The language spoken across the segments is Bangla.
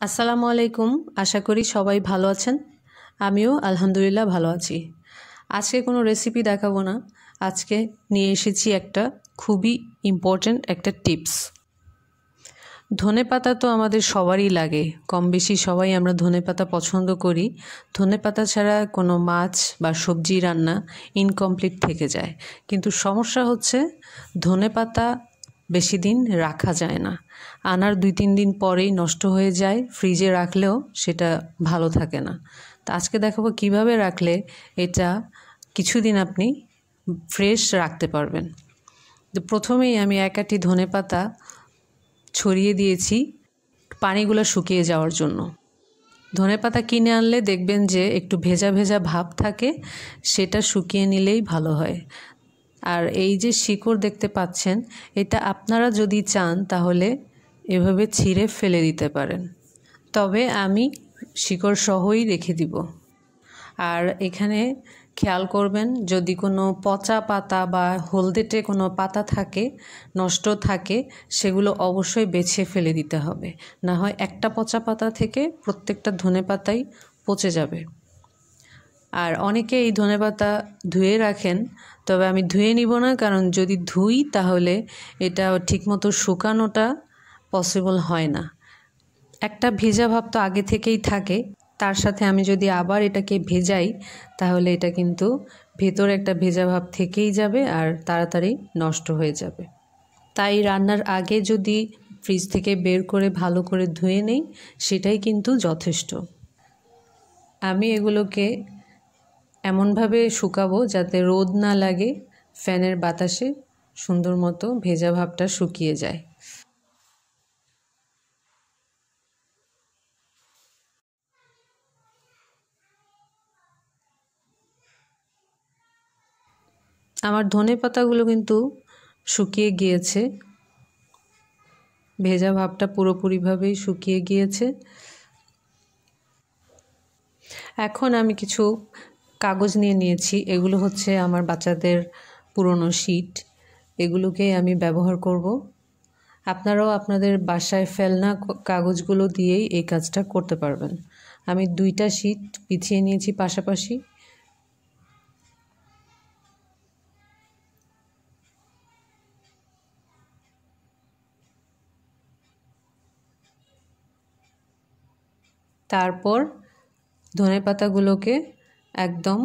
আসসালামু আলাইকুম। আশা করি সবাই ভালো আছেন। আমিও আলহামদুলিল্লাহ ভালো আছি। আজকে কোনো রেসিপি দেখাবো না। আজকে নিয়ে এসেছি একটা খুবই ইম্পর্ট্যান্ট একটা টিপস। ধনেপাতা তো আমাদের সবারই লাগে, কম বেশি সবাই আমরা ধনেপাতা পছন্দ করি। ধনেপাতা ছাড়া কোনো মাছ বা সবজি রান্না ইনকমপ্লিট থেকে যায়। কিন্তু সমস্যা হচ্ছে ধনেপাতা বেশি দিন রাখা যায় না। আনার 2-3 দিন পরেই নষ্ট হয়ে যায়, ফ্রিজে রাখলেও সেটা ভালো থাকে না। তো আজকে দেখাবো কিভাবে রাখলে এটা কিছুদিন আপনি ফ্রেশ রাখতে পারবেন। তো প্রথমেই আমি 1 আঁটি ধনেপাতা ছড়িয়ে দিয়েছি পানিগুলো শুকিয়ে যাওয়ার জন্য। ধনেপাতা কিনে আনলে দেখবেন যে একটু ভেজা ভেজা ভাব থাকে, সেটা শুকিয়ে নিলেই ভালো হয়। আর এই যে শিকড় দেখতে পাচ্ছেন, এটা আপনারা যদি চান তাহলে এভাবে ছিঁড়ে ফেলে দিতে পারেন, তবে আমি শিকড় সহই রেখে দিব। আর এখানে খেয়াল করবেন, যদি কোনো পচা পাতা বা হলদেটে কোনো পাতা থাকে, নষ্ট থাকে, সেগুলো অবশ্যই বেছে ফেলে দিতে হবে। না হয় একটা পচা পাতা থেকে প্রত্যেকটা ধনেপাতাই পচে যাবে। আর অনেকে এই ধনেপাতা ধুয়ে রাখেন, তবে আমি ধুয়ে নিব না, কারণ যদি ধুই তাহলে এটা ঠিকমতো শুকানোটা পসিবল হয় না। একটা ভেজা ভাব তো আগে থেকেই থাকে, তার সাথে আমি যদি আবার এটাকে ভেজাই তাহলে এটা কিন্তু ভেতরে একটা ভেজা ভাব থেকেই যাবে আর তাড়াতাড়ি নষ্ট হয়ে যাবে। তাই রান্নার আগে যদি ফ্রিজ থেকে বের করে ভালো করে ধুয়ে নেই, সেটাই কিন্তু যথেষ্ট। আমি এগুলোকে এমনভাবে শুকাবো যাতে রোদ না লাগে, ফ্যানের বাতাসে সুন্দর মতো ভেজা ভাবটা শুকিয়ে যায়। আমার ধনেপাতাগুলো কিন্তু শুকিয়ে গিয়েছে, ভেজা ভাবটা পুরোপুরিভাবেই শুকিয়ে গিয়েছে। এখন আমি কিছু কাগজ নিয়ে নিয়েছি, এগুলো হচ্ছে আমার বাচ্চাদের পুরনো শীট, এগুলোকে আমি ব্যবহার করব। আপনারাও আপনাদের বাসায় ফেলনা কাগজগুলো দিয়েই এই কাজটা করতে পারবেন। আমি 2টা শীট বিছিয়ে নিয়েছি পাশাপাশি। তারপর ধনেপাতাগুলোকে একদম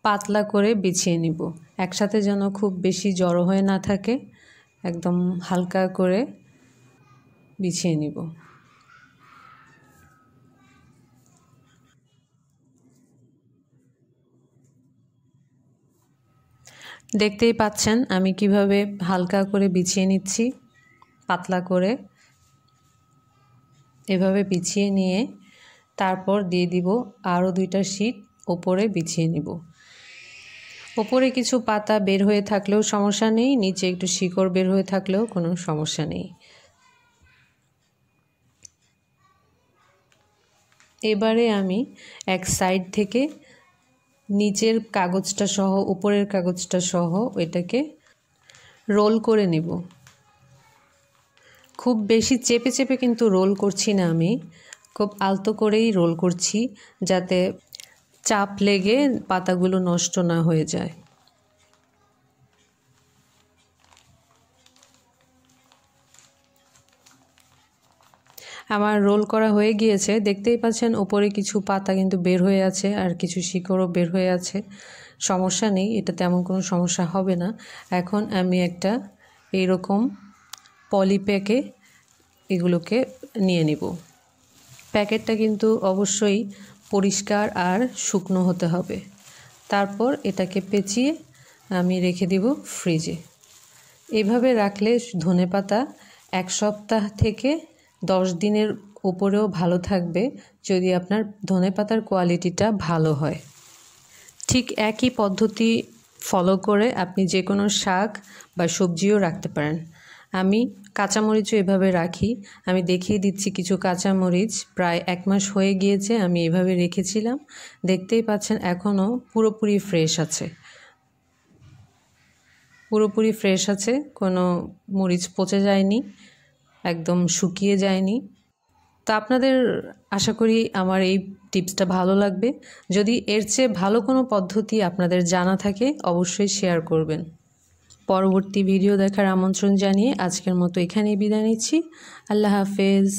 পাতলা করে বিছিয়ে নিব, একসাথে যেন খুব বেশি জড়ো হয়ে না থাকে, একদম হালকা করে বিছিয়ে নিব। দেখতেই পাচ্ছেন আমি কিভাবে হালকা করে বিছিয়ে নিচ্ছি, পাতলা করে এভাবে বিছিয়ে নিয়ে তারপর দিয়ে দিব আরও 2টা শীট ওপরে বিছিয়ে নিব। ওপরে কিছু পাতা বের হয়ে থাকলেও সমস্যা নেই, নিচে একটু শিকড় বের হয়ে থাকলেও কোনো সমস্যা নেই। এবারে আমি এক সাইড থেকে নিচের কাগজটা সহ উপরের কাগজটা সহ এটাকে রোল করে নেব। খুব বেশি চেপে চেপে কিন্তু রোল করছি না, আমি খুব আলতো করেই রোল করছি, যাতে চাপ লেগে পাতাগুলো নষ্ট না হয়ে যায়। আমার রোল করা হয়ে গিয়েছে, দেখতেই পাচ্ছেন ওপরে কিছু পাতা কিন্তু বের হয়ে আছে আর কিছু শিকড়ও বের হয়ে আছে। সমস্যা নেই, এটা তেমন কোনো সমস্যা হবে না। এখন আমি একটা এইরকম পলিপ্যাকে এগুলোকে নিয়ে নিব। প্যাকেটটা কিন্তু অবশ্যই পরিষ্কার আর শুকনো হতে হবে। তারপর এটাকে পেঁচিয়ে আমি রেখে দিব ফ্রিজে। এভাবে রাখলে ধনেপাতা 1 সপ্তাহ থেকে 10 দিনের উপরেও ভালো থাকবে, যদি আপনার ধনেপাতার কোয়ালিটিটা ভালো হয়। ঠিক একই পদ্ধতি ফলো করে আপনি যে কোনো শাক বা সবজিও রাখতে পারেন। আমি কাঁচামরিচও এভাবে রাখি। আমি দেখিয়ে দিচ্ছি কিছু কাঁচামরিচ, প্রায় 1 মাস হয়ে গিয়েছে আমি এভাবে রেখেছিলাম। দেখতেই পাচ্ছেন এখনও পুরোপুরি ফ্রেশ আছে, পুরোপুরি ফ্রেশ আছে, কোনো মরিচ পচে যায়নি, একদম শুকিয়ে যায়নি। তো আপনাদের আশা করি আমার এই টিপসটা ভালো লাগবে। যদি এর চেয়ে ভালো কোনো পদ্ধতি আপনাদের জানা থাকে অবশ্যই শেয়ার করবেন। পরবর্তী ভিডিও দেখার আমন্ত্রণ জানিয়ে আজকের মতো এখানেই বিদায় নিচ্ছি। আল্লাহ হাফেজ।